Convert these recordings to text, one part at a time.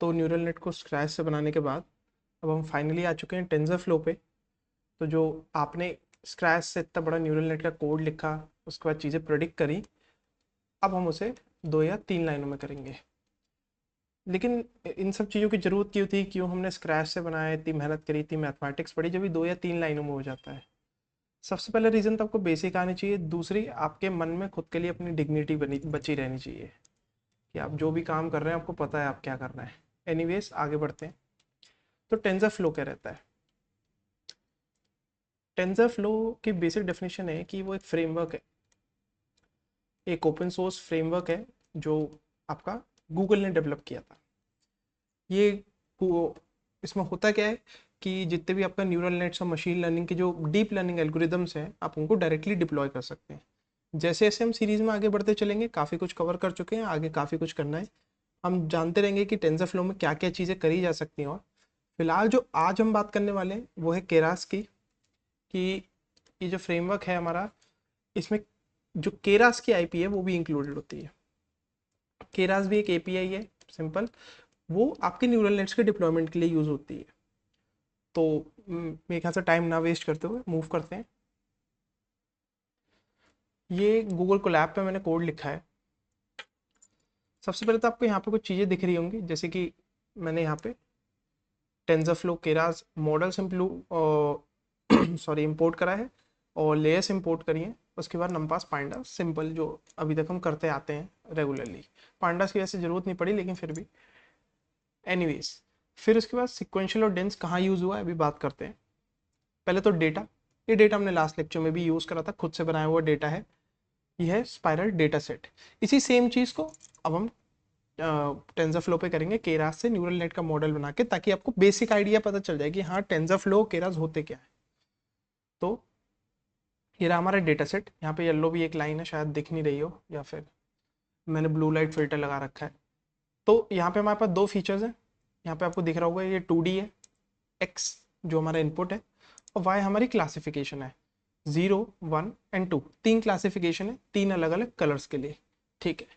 तो neural net को scratch से बनाने के बाद अब हम फाइनली आ चुके हैं टेंसरफ्लो पे। तो जो आपने स्क्रैच से इतना बड़ा न्यूरल नेट का कोड लिखा, उसके बाद चीज़ें प्रेडिक्ट करी, अब हम उसे 2 या 3 लाइनों में करेंगे। लेकिन इन सब चीज़ों की ज़रूरत क्यों थी, क्यों हमने स्क्रैच से बनाया, इतनी मेहनत करी, इतनी मैथमेटिक्स पढ़ी, जब भी 2 या 3 लाइनों में हो जाता है। सबसे पहले रीज़न तो आपको बेसिक आनी चाहिए, दूसरी आपके मन में खुद के लिए अपनी डिग्निटी बनी बची रहनी चाहिए कि आप जो भी काम कर रहे हैं आपको पता है आप क्या करना है। एनीवेज आगे बढ़ते हैं। तो टेंसर फ्लो क्या रहता है? टेंसर फ्लो की बेसिक डेफिनेशन है कि वो एक फ्रेमवर्क है, एक ओपन सोर्स फ्रेमवर्क है जो आपका गूगल ने डेवलप किया था। ये इसमें होता क्या है कि जितने भी आपका न्यूरल नेट्स और मशीन लर्निंग के जो डीप लर्निंग एल्गोरिदम्स हैं, आप उनको डायरेक्टली डिप्लॉय कर सकते हैं। जैसे जैसे हम सीरीज में आगे बढ़ते चलेंगे, काफ़ी कुछ कवर कर चुके हैं, आगे काफ़ी कुछ करना है। हम जानते रहेंगे कि टेंसर फ्लो में क्या क्या चीज़ें करी जा सकती हैं। और फिलहाल जो आज हम बात करने वाले हैं वो है केरास की, कि ये जो फ्रेमवर्क है हमारा, इसमें जो केरास की आईपी है वो भी इंक्लूडेड होती है। केरास भी एक एपीआई है सिंपल, वो आपके न्यूरल नेट्स के डिप्लॉयमेंट के लिए यूज़ होती है। तो मेरे ख्याल से टाइम ना वेस्ट करते हुए मूव करते हैं। ये गूगल कोलैब पे मैंने कोड लिखा है। सबसे पहले तो आपको यहाँ पे कुछ चीज़ें दिख रही होंगी, जैसे कि मैंने यहाँ पे TensorFlow Keras models sorry import करा है और लेयर्स इंपोर्ट करी हैं। उसके बाद नमपास पांडास सिंपल, जो अभी तक हम करते आते हैं रेगुलरली। पांडास की वैसे ज़रूरत नहीं पड़ी, लेकिन फिर भी एनीवेज। फिर उसके बाद सिक्वेंशियल और डेंस कहाँ यूज़ हुआ है अभी बात करते हैं। पहले तो डेटा, ये डेटा हमने लास्ट लेक्चर में भी यूज़ करा था, खुद से बनाया हुआ डेटा है। ये है स्पाइरल डेटा सेट। इसी सेम चीज़ को अब हम टेंसरफ्लो पे करेंगे केरास से न्यूरल नेट का मॉडल बना के, ताकि आपको बेसिक आइडिया पता चल जाए कि हाँ टेंसरफ्लो केरास होते क्या है। तो ये रहा हमारा डेटा सेट। यहाँ पे येलो भी एक लाइन है, शायद दिख नहीं रही हो, या फिर मैंने ब्लू लाइट फिल्टर लगा रखा है। तो यहाँ पे हमारे पास दो फीचर्स हैं। यहाँ पे आपको दिख रहा होगा ये 2D है, एक्स जो हमारा इनपुट है, और वाई हमारी क्लासिफिकेशन है। 0, 1 एंड 2 तीन क्लासिफिकेशन है, तीन अलग अलग कलर्स के लिए। ठीक है,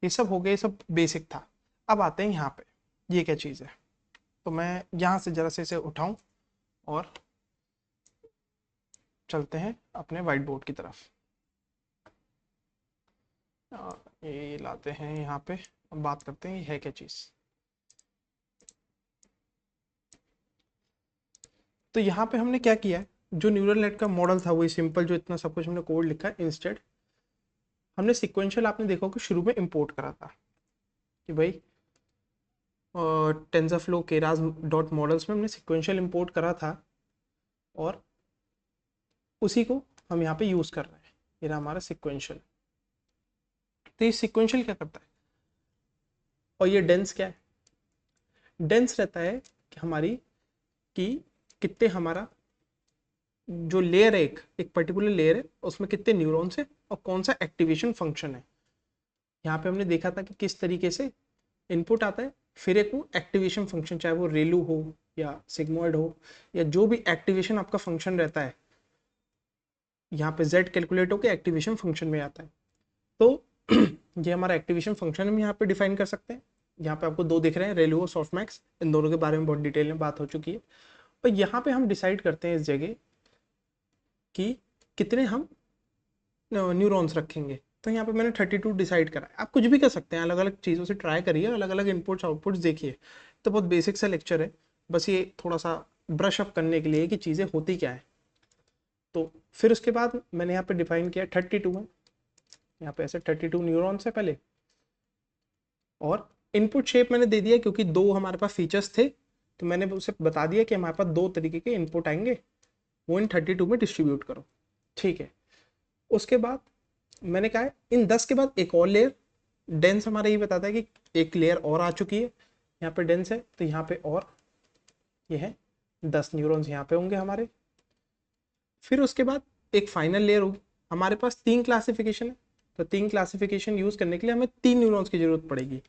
ये सब हो गया, ये सब बेसिक था। अब आते हैं यहाँ पे, ये क्या चीज़ है। तो मैं यहाँ से जरा से इसे उठाऊं और चलते हैं अपने वाइट बोर्ड की तरफ। ये लाते हैं यहाँ पे, अब बात करते हैं ये है क्या चीज़। तो यहाँ पे हमने क्या किया है, जो न्यूरल नेट का मॉडल था वही सिंपल, जो इतना सब कुछ हमने कोड लिखा है। इंस्टेड हमने सिक्वेंशियल, आपने देखा कि शुरू में इंपोर्ट करा था कि भाई टेंसरफ्लो केरास डॉट मॉडल्स में हमने सिक्वेंशियल इंपोर्ट करा था, और उसी को हम यहाँ पे यूज़ कर रहे हैं। ये रहा हमारा सिक्वेंशियल। तो ये सिक्वेंशियल क्या करता है, और ये डेंस क्या है? डेंस रहता है कि हमारी, कि कितने हमारा जो लेयर है, एक पर्टिकुलर लेयर है, उसमें कितने न्यूरॉन्स है और कौन सा एक्टिवेशन फंक्शन है। यहाँ पे हमने देखा था कि किस तरीके से इनपुट आता है, फिर एक वो एक्टिवेशन फंक्शन, चाहे वो रेलू हो या सिग्मोइड हो, या जो भी एक्टिवेशन आपका फंक्शन रहता है, यहाँ पे जेड कैलकुलेट होकर एक्टिवेशन फंक्शन में आता है। तो ये हमारा एक्टिवेशन फंक्शन हम यहाँ पे डिफाइन कर सकते हैं। यहाँ पे आपको दो दिख रहे हैं, रेलू और सॉफ्टमैक्स, इन दोनों के बारे में बहुत डिटेल में बात हो चुकी है। और यहाँ पे हम डिसाइड करते हैं इस जगह कि कितने हम न्यूरॉन्स रखेंगे। तो यहाँ पे मैंने 32 डिसाइड करा है। आप कुछ भी कर सकते हैं, अलग अलग चीज़ों से ट्राई करिए, अलग अलग इनपुट्स आउटपुट्स देखिए। तो बहुत बेसिक सा लेक्चर है, बस ये थोड़ा सा ब्रश अप करने के लिए कि चीज़ें होती क्या है। तो फिर उसके बाद मैंने यहाँ पे डिफाइन किया 32 है, यहाँ पे ऐसे 32 न्यूरॉन्स है पहले, और इनपुट शेप मैंने दे दिया क्योंकि दो हमारे पास फीचर्स थे। तो मैंने उसे बता दिया कि हमारे पास दो तरीके के इनपुट आएंगे, वो इन 32 में डिस्ट्रीब्यूट करो। ठीक है, उसके बाद मैंने कहा है इन 10 के बाद एक और लेयर, डेंस हमारा ये बताता है कि एक लेयर और आ चुकी है, यहाँ पे डेंस है, तो यहाँ पे और ये है 10 न्यूरॉन्स यहाँ पे होंगे हमारे। फिर उसके बाद एक फाइनल लेयर होगी। हमारे पास तीन क्लासिफिकेशन है, तो तीन क्लासिफिकेशन यूज करने के लिए हमें तीन न्यूरॉन्स की जरूरत पड़ेगी।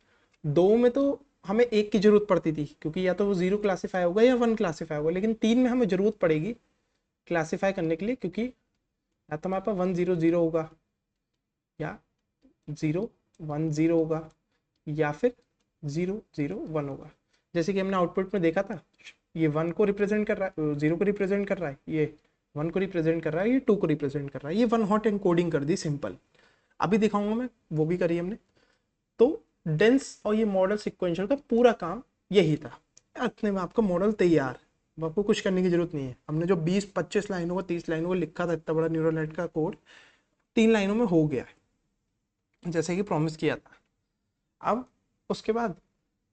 दो में तो हमें एक की जरूरत पड़ती थी, क्योंकि या तो वो 0 क्लासीफाई होगा या 1 क्लासीफाई होगा, लेकिन तीन में हमें जरूरत पड़ेगी क्लासीफाई करने के लिए, क्योंकि या तो हमारे पास 100 होगा, या 010 होगा, या फिर 0 0 1 होगा। जैसे कि हमने आउटपुट में देखा था, ये 1 को रिप्रेजेंट कर रहा है, 0 को रिप्रेजेंट कर रहा है, ये 1 को रिप्रेजेंट कर रहा है, ये 2 को रिप्रेजेंट कर रहा है। ये वन हॉट एनकोडिंग कर दी सिंपल। अभी दिखाऊंगा मैं, वो भी करी हमने। तो डेंस और ये मॉडल सिक्वेंशियल का पूरा काम यही था। इतने में आपका मॉडल तैयार, अब आपको कुछ करने की जरूरत नहीं है। हमने जो 20-25 लाइनों का 30 लाइनों का लिखा था इतना बड़ा न्यूरल नेट का कोड, 3 लाइनों में हो गया है, जैसे कि प्रॉमिस किया था। अब उसके बाद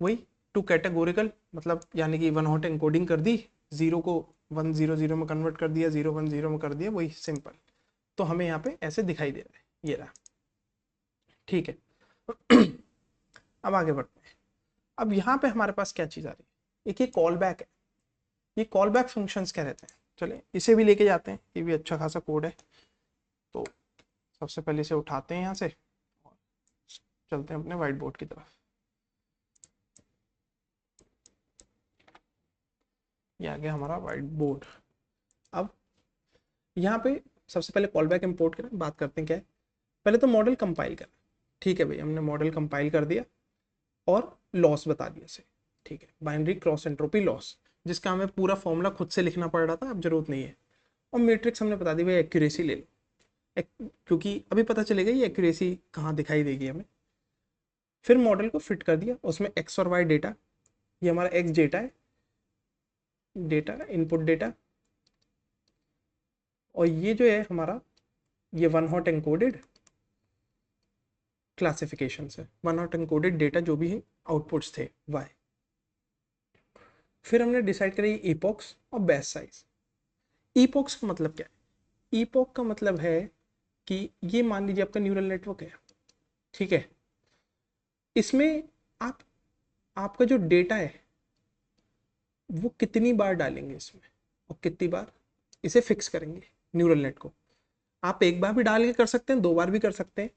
वही टू कैटेगोरिकल, मतलब यानी कि वन हॉट एनकोडिंग कर दी, 0 को 1 0 0 में कन्वर्ट कर दिया, 0 1 0 में कर दिया, वही सिंपल। तो हमें यहाँ पे ऐसे दिखाई दे रहा है, ये रहा। ठीक है। अब आगे बढ़ते हैं। अब यहाँ पे हमारे पास क्या चीज़ आ रही है, एक ये कॉल बैक है। ये कॉल बैक फंक्शंस क्या रहते हैं, चले इसे भी लेके जाते हैं, ये भी अच्छा खासा कोड है। तो सबसे पहले इसे उठाते हैं यहाँ से और चलते हैं अपने व्हाइट बोर्ड की तरफ। ये आ गया हमारा व्हाइट बोर्ड। अब यहाँ पे सबसे पहले कॉल बैक इम्पोर्ट करें, बात करते हैं क्या है। पहले तो मॉडल कंपाइल करें। ठीक है भाई, हमने मॉडल कंपाइल कर दिया और लॉस बता दिया से। ठीक है, बाइनरी क्रॉस एंट्रोपी लॉस, जिसका हमें पूरा फॉर्मूला खुद से लिखना पड़ रहा था, अब जरूरत नहीं है। और मैट्रिक्स हमने बता दी भाई, एक्यूरेसी ले लो, क्योंकि अभी पता चलेगा ये एक्यूरेसी कहाँ दिखाई देगी हमें। फिर मॉडल को फिट कर दिया, उसमें एक्स और वाई डेटा, ये हमारा एक्स डेटा है, डेटा इनपुट डेटा, और ये जो है हमारा ये वन हॉट एनकोडेड क्लासिफिकेशन है, वन हॉट एनकोडेड डेटा जो भी है आउटपुट्स थे वाई। फिर हमने डिसाइड करी ईपॉक्स और बैच साइज। ईपॉक्स का मतलब क्या है, ईपॉक का मतलब है कि ये मान लीजिए आपका न्यूरल नेटवर्क है, ठीक है। इसमें आप आपका जो डेटा है वो कितनी बार डालेंगे इसमें और कितनी बार इसे फिक्स करेंगे न्यूरल नेट को। आप एक बार भी डाल के कर सकते हैं, 2 बार भी कर सकते हैं।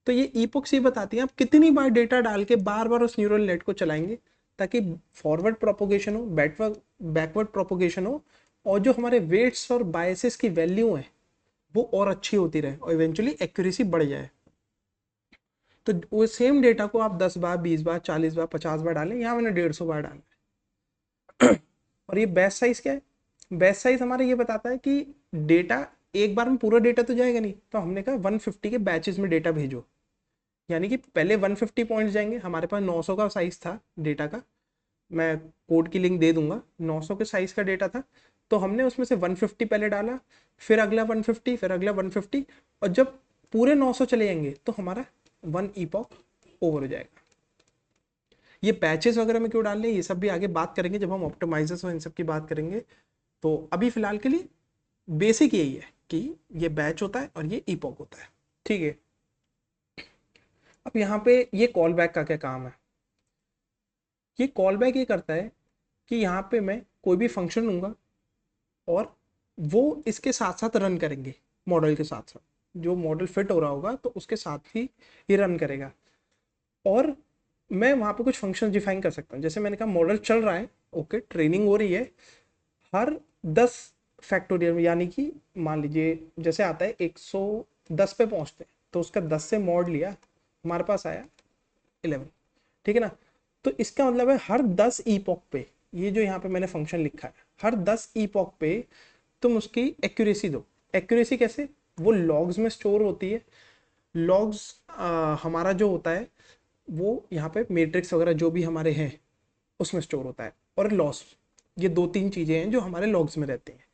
तो ये ईपॉक्स ये बताती है आप कितनी बार डेटा डाल के बार बार उस न्यूरल नेट को चलाएंगे, ताकि फॉरवर्ड प्रोपोगेशन हो, बैकवर्ड प्रोपोगेशन हो, और जो हमारे वेट्स और बायसेस की वैल्यू है वो और अच्छी होती रहे और इवेंचुअली एक्यूरेसी बढ़ जाए। तो वो सेम डेटा को आप 10 बार, 20 बार, 40 बार, 50 बार डालें, यहाँ मैंने 150 बार डाला है। और ये बैच साइज क्या है, बैच साइज हमारा ये बताता है कि डेटा एक बार में पूरा डेटा तो जाएगा नहीं, तो हमने कहा 150 के बैचेस में डेटा भेजो। यानी कि पहले 150 पॉइंट्स जाएंगे, हमारे पास 900 का साइज था डेटा का, मैं कोड की लिंक दे दूंगा, 900 के साइज का डेटा था। तो हमने उसमें से 150 पहले डाला, फिर अगला 150, फिर अगला 150, और जब पूरे 900 चले जाएंगे तो हमारा 1 ईपॉक ओवर हो जाएगा। ये पैचेस वगैरह में क्यों डाल रहे हैं ये सब भी आगे बात करेंगे जब हम ऑप्टिमाइजर्स और इन सब की बात करेंगे। तो अभी फिलहाल के लिए बेसिक यही है कि ये बैच होता है और ये ईपॉक होता है। ठीक है। अब यहाँ पे ये कॉल बैक का क्या काम है, ये कॉल बैक ये करता है कि यहाँ पे मैं कोई भी फंक्शन लूंगा और वो इसके साथ साथ रन करेंगे, मॉडल के साथ साथ जो मॉडल फिट हो रहा होगा तो उसके साथ ही ये रन करेगा। और मैं वहाँ पे कुछ फंक्शन डिफाइन कर सकता हूँ, जैसे मैंने कहा मॉडल चल रहा है, ओके, ट्रेनिंग हो रही है, हर 10 फैक्टोरियल, यानी कि मान लीजिए जैसे आता है 110 पे पहुँचते हैं तो उसका 10 से मॉड लिया, हमारे पास आया 11। ठीक है ना। तो इसका मतलब है हर 10 ईपॉक पे, ये जो यहाँ पे मैंने फंक्शन लिखा है, हर 10 ईपॉक पे तुम उसकी एक्यूरेसी दो। एक्यूरेसी कैसे, वो लॉग्स में स्टोर होती है। लॉग्स हमारा जो होता है वो यहाँ पे मैट्रिक्स वगैरह जो भी हमारे हैं उसमें स्टोर होता है, और लॉस, ये 2-3 चीजें हैं जो हमारे लॉग्स में रहती हैं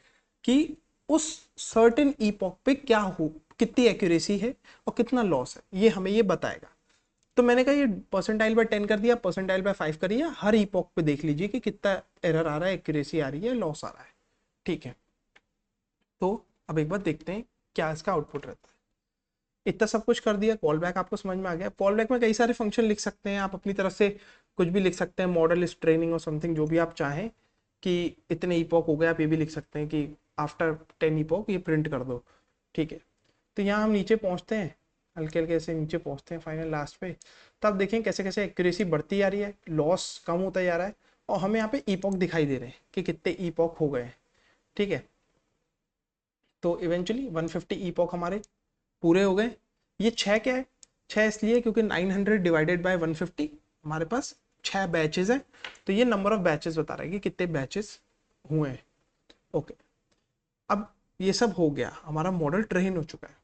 कि उस सर्टेन ईपॉक पे क्या हो, कितनी एक्यूरेसी है और कितना लॉस है, ये हमें ये बताएगा। तो मैंने कहा ये परसेंटाइल बाय 10 कर दिया, परसेंटाइल बाय 5 करिए, हर ईपॉक पे देख लीजिए कि कितना एरर आ रहा है, एक्यूरेसी आ रही है, लॉस आ रहा है। ठीक है। तो अब एक बार देखते हैं क्या इसका आउटपुट रहता है। इतना सब कुछ कर दिया, कॉल बैक आपको समझ में आ गया। कॉल बैक में कई सारे फंक्शन लिख सकते हैं आप अपनी तरफ से, कुछ भी लिख सकते हैं, मॉडल इज ट्रेनिंग और समथिंग जो भी आप चाहें, कि इतने ईपॉक हो गए, आप ये भी लिख सकते हैं कि आफ्टर 10 ईपॉक ये प्रिंट कर दो। ठीक है। तो यहाँ हम नीचे पहुँचते हैं, हल्के हल्के से नीचे पहुँचते हैं फाइनल लास्ट पे। तो आप देखें कैसे कैसे एक्यूरेसी बढ़ती जा रही है, लॉस कम होता जा रहा है, और हमें यहाँ पे ईपॉक दिखाई दे रहे हैं कि कितने ईपॉक हो गए हैं। ठीक है। तो इवेंचुअली 150 ईपॉक हमारे पूरे हो गए। ये 6 क्या है, 6 इसलिए क्योंकि 900 डिवाइडेड बाय 150 हमारे पास 6 बैचेस हैं, तो ये नंबर ऑफ बैचेस बता रहा है कि कितने बैचेस हुए हैं। ओके, अब ये सब हो गया, हमारा मॉडल ट्रेन हो चुका है।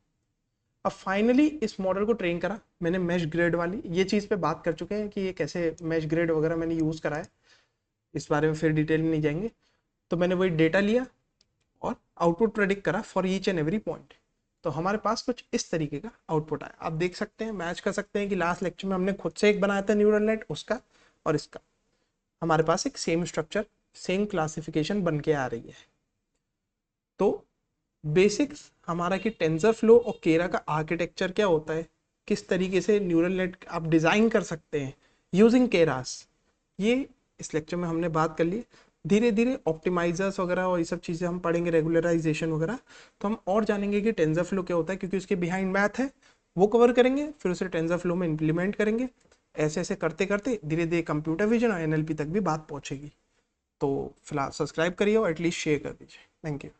अब फाइनली इस मॉडल को ट्रेन करा मैंने मैश ग्रेड वाली, ये चीज़ पे बात कर चुके हैं कि ये कैसे मैश ग्रेड वगैरह मैंने यूज़ करा है, इस बारे में फिर डिटेल में नहीं जाएंगे। तो मैंने वही डेटा लिया और आउटपुट प्रेडिक्ट करा for each and every point. तो हमारे पास कुछ इस तरीके का आउटपुट आया। आप देख सकते हैं, मैच कर सकते हैं कि लास्ट लेक्चर में हमने खुद से एक बनाया था न्यूरल नेट, उसका और इसका, हमारे पास एक सेम स्ट्रक्चर सेम क्लासिफिकेशन बन के आ रही है। तो बेसिक्स हमारा कि टेंसर फ्लो और केरा का आर्किटेक्चर क्या होता है, किस तरीके से न्यूरल नेट आप डिज़ाइन कर सकते हैं यूजिंग केरास, ये इस लेक्चर में हमने बात कर ली। धीरे धीरे ऑप्टिमाइजर्स वगैरह और ये सब चीज़ें हम पढ़ेंगे, रेगुलराइजेशन वगैरह, तो हम और जानेंगे कि टेंसर फ्लो क्या होता है, क्योंकि उसके बिहाइंड मैथ है, वो कवर करेंगे, फिर उसे टेंसर फ्लो में इम्प्लीमेंट करेंगे। ऐसे ऐसे करते करते धीरे धीरे कंप्यूटर विजन और एनएलपी तक भी बात पहुंचेगी। तो फिलहाल सब्सक्राइब करिए और एटलीस्ट शेयर कर दीजिए। Thank you.